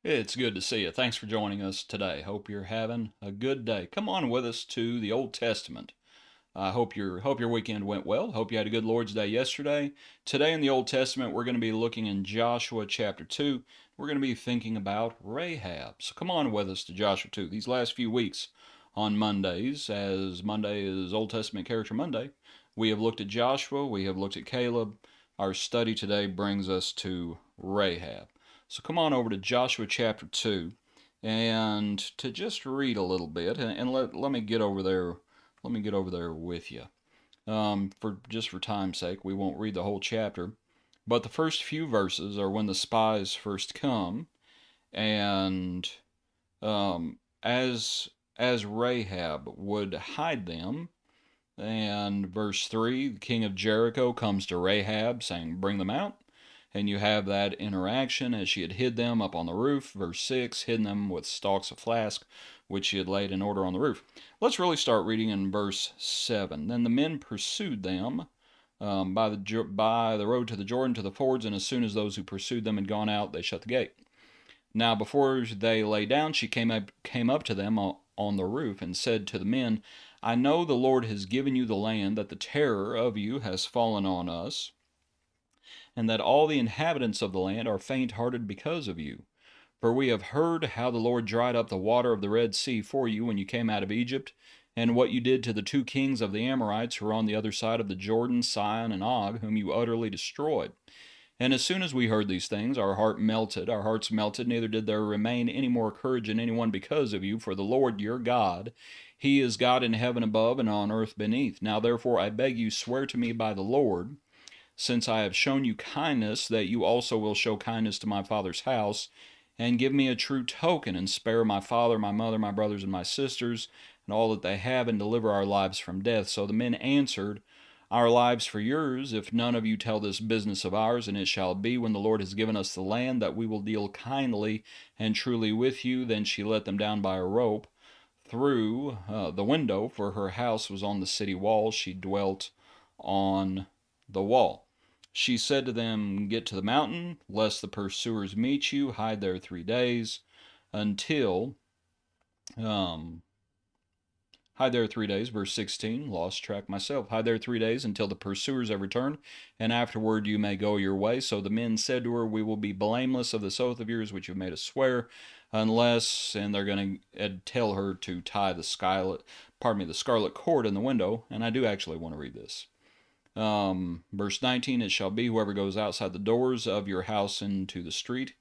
It's good to see you. Thanks for joining us today. Hope you're having a good day. Come on with us to the Old Testament. I hope your weekend went well. Hope you had a good Lord's Day yesterday. Today in the Old Testament, we're going to be looking in Joshua chapter 2. We're going to be thinking about Rahab. So come on with us to Joshua 2. These last few weeks on Mondays, as Monday is Old Testament Character Monday, we have looked at Joshua, we have looked at Caleb. Our study today brings us to Rahab. So come on over to Joshua chapter 2 and to just read a little bit and let me get over there. Let me get over there with you. For time's sake, we won't read the whole chapter, but the first few verses are when the spies first come, and as Rahab would hide them. And verse 3, the king of Jericho comes to Rahab saying, "Bring them out." And you have that interaction as she had hid them up on the roof. Verse 6, hidden them with stalks of flax, which she had laid in order on the roof. Let's really start reading in verse 7. Then the men pursued them by the road to the Jordan to the fords, and as soon as those who pursued them had gone out, they shut the gate. Now before they lay down, she came up to them on the roof and said to the men, "I know the Lord has given you the land, that the terror of you has fallen on us, and that all the inhabitants of the land are faint-hearted because of you. For we have heard how the Lord dried up the water of the Red Sea for you when you came out of Egypt, and what you did to the two kings of the Amorites who were on the other side of the Jordan, Sihon and Og, whom you utterly destroyed. And as soon as we heard these things, our hearts melted, neither did there remain any more courage in anyone because of you, for the Lord your God, He is God in heaven above and on earth beneath. Now therefore I beg you, swear to me by the Lord, since I have shown you kindness, that you also will show kindness to my father's house, and give me a true token, and spare my father, my mother, my brothers, and my sisters, and all that they have, and deliver our lives from death." So the men answered, "Our lives for yours, if none of you tell this business of ours. And it shall be, when the Lord has given us the land, that we will deal kindly and truly with you." Then she let them down by a rope through the window, for her house was on the city wall. She dwelt on the wall. She said to them, "Get to the mountain, lest the pursuers meet you. Hide there 3 days until hide there 3 days." Verse 16, lost track myself. "Hide there 3 days until the pursuers have returned, and afterward you may go your way." So the men said to her, "We will be blameless of this oath of yours which you've made us swear, unless," and they're going to tell her to tie the scarlet cord in the window. And I do actually want to read this. Verse 19, "It shall be, whoever goes outside the doors of your house into the street,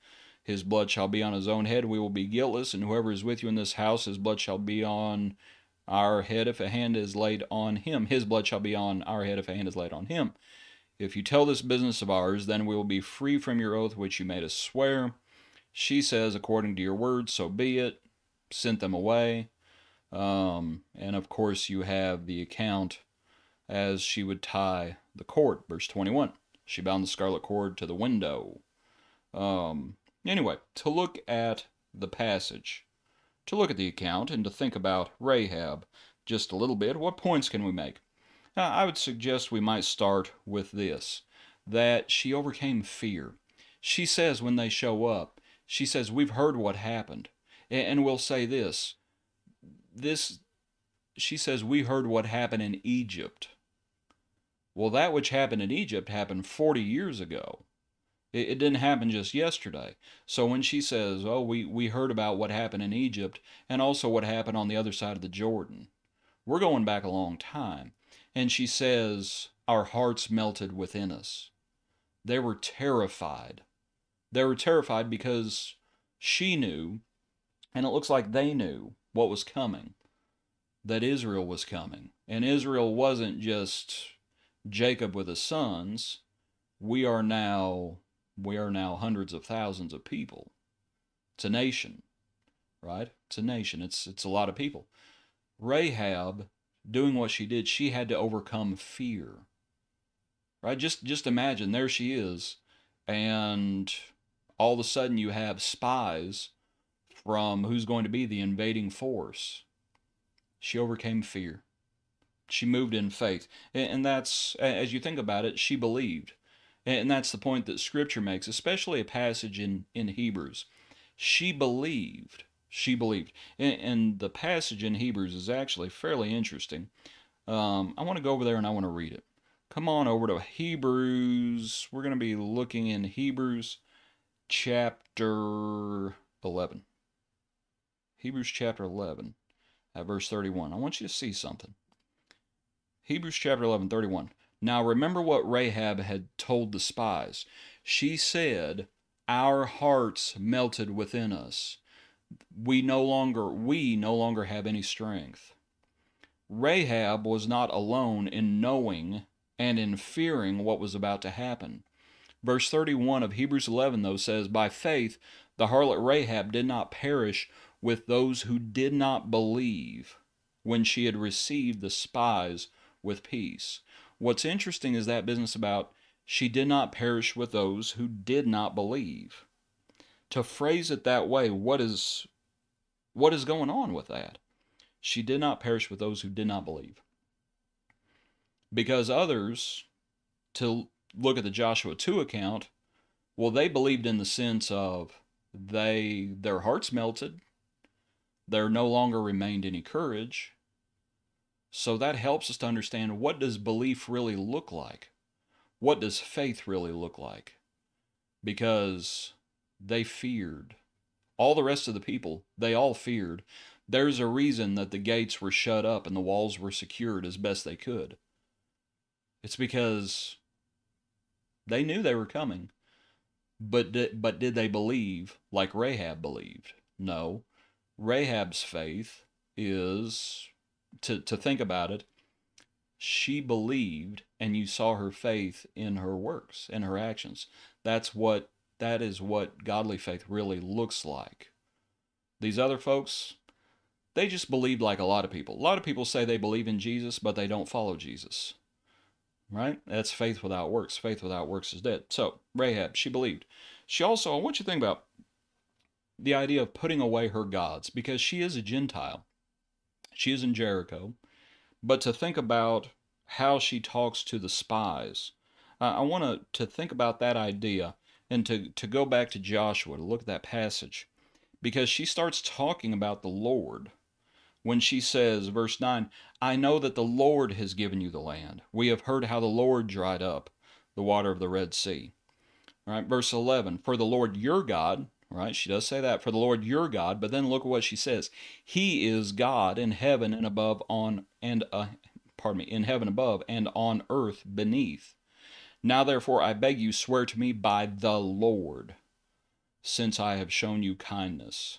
his blood shall be on his own head. We will be guiltless. And whoever is with you in this house, his blood shall be on our head if a hand is laid on him. His blood shall be on our head if a hand is laid on him. If you tell this business of ours, then we will be free from your oath which you made us swear." She says, "According to your word, so be it." Sent them away. And of course you have the account as she would tie the cord. Verse 21, she bound the scarlet cord to the window. Anyway, to look at the passage, to look at the account, and to think about Rahab just a little bit, what points can we make? I would suggest we might start with this, that she overcame fear. She says when they show up, she says, "We've heard what happened." And we'll say this, she says, "We heard what happened in Egypt." Well, that which happened in Egypt happened 40 years ago. It didn't happen just yesterday. So when she says, "Oh, we heard about what happened in Egypt and also what happened on the other side of the Jordan," we're going back a long time. And she says, "Our hearts melted within us." They were terrified. They were terrified because she knew, and it looks like they knew, what was coming, that Israel was coming. And Israel wasn't just Jacob with his sons. We are now hundreds of thousands of people. It's a nation, right? It's a nation. It's a lot of people. Rahab, doing what she did, she had to overcome fear, right? Just imagine, there she is, and all of a sudden you have spies from who's going to be the invading force. She overcame fear. She moved in faith. And that's, as you think about it, she believed. And that's the point that Scripture makes, especially a passage in Hebrews. She believed. She believed. And the passage in Hebrews is actually fairly interesting. I want to go over there and I want to read it. Come on over to Hebrews. We're going to be looking in Hebrews chapter 11. Hebrews chapter 11 at verse 31. I want you to see something. Hebrews chapter 11, 31. Now remember what Rahab had told the spies. She said, "Our hearts melted within us. We no longer have any strength." Rahab was not alone in knowing and in fearing what was about to happen. Verse 31 of Hebrews 11, though, says, "By faith the harlot Rahab did not perish with those who did not believe when she had received the spies with peace." What's interesting is that business about she did not perish with those who did not believe. To phrase it that way, what is going on with that? She did not perish with those who did not believe. Because others, to look at the Joshua 2 account, well, they believed in the sense of their hearts melted. There no longer remained any courage. So that helps us to understand, what does belief really look like? What does faith really look like? Because they feared. All the rest of the people, they all feared. There's a reason that the gates were shut up and the walls were secured as best they could. It's because they knew they were coming. But did they believe like Rahab believed? No. Rahab's faith is, to think about it, she believed, and you saw her faith in her works, in her actions. That is what godly faith really looks like. These other folks, they just believed like a lot of people. A lot of people say they believe in Jesus, but they don't follow Jesus. Right? That's faith without works. Faith without works is dead. So, Rahab, she believed. She also, I want you to think about the idea of putting away her gods, because she is a Gentile. She is in Jericho. But to think about how she talks to the spies, I want to think about that idea, and to go back to Joshua, to look at that passage, because she starts talking about the Lord when she says, verse 9, "I know that the Lord has given you the land. We have heard how the Lord dried up the water of the Red Sea." All right, verse 11, "For the Lord your God," right? She does say that, "for the Lord your God," but then look at what she says. "He is God in heaven and above in heaven above and on earth beneath. Now therefore I beg you, swear to me by the Lord, since I have shown you kindness."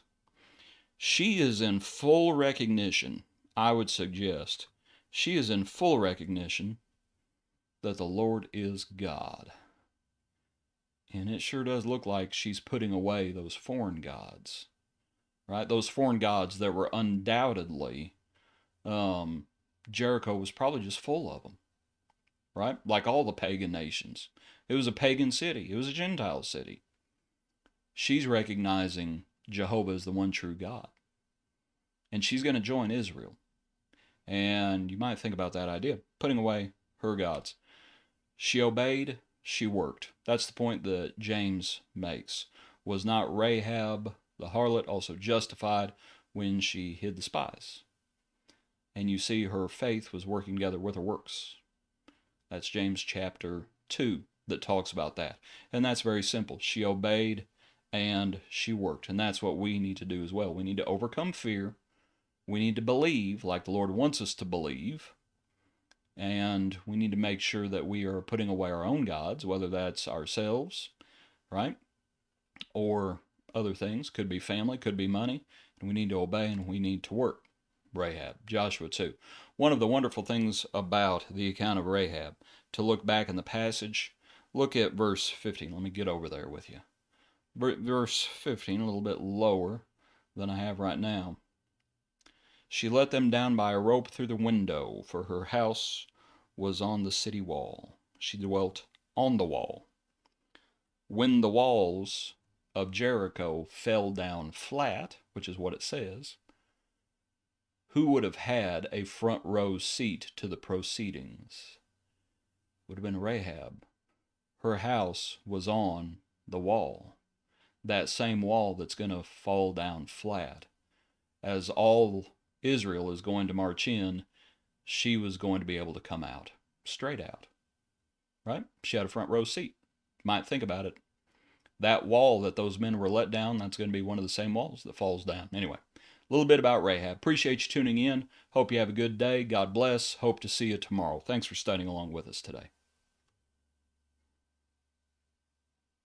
She is in full recognition, I would suggest, she is in full recognition that the Lord is God. And it sure does look like she's putting away those foreign gods, right? Those foreign gods that were undoubtedly, Jericho was probably just full of them, right? Like all the pagan nations. It was a pagan city. It was a Gentile city. She's recognizing Jehovah is the one true God. And she's going to join Israel. And you might think about that idea, putting away her gods. She obeyed, she worked. That's the point that James makes. Was not Rahab the harlot also justified when she hid the spies? And you see her faith was working together with her works. That's James chapter 2 that talks about that. And that's very simple. She obeyed and she worked. And that's what we need to do as well. We need to overcome fear. We need to believe like the Lord wants us to believe. And we need to make sure that we are putting away our own gods, whether that's ourselves, right? Or other things. Could be family, could be money. And we need to obey and we need to work. Rahab, Joshua 2. One of the wonderful things about the account of Rahab, to look back in the passage, look at verse 15. Let me get over there with you. Verse 15, a little bit lower than I have right now. "She let them down by a rope through the window, for her house was on the city wall. She dwelt on the wall. When the walls of Jericho fell down flat," which is what it says, who would have had a front row seat to the proceedings? Would have been Rahab. Her house was on the wall. that same wall that's going to fall down flat. As all Israel is going to march in, she was going to be able to come out, straight out, right? She had a front row seat. You might think about it. That wall that those men were let down, that's going to be one of the same walls that falls down. Anyway, a little bit about Rahab. Appreciate you tuning in. Hope you have a good day. God bless. Hope to see you tomorrow. Thanks for studying along with us today.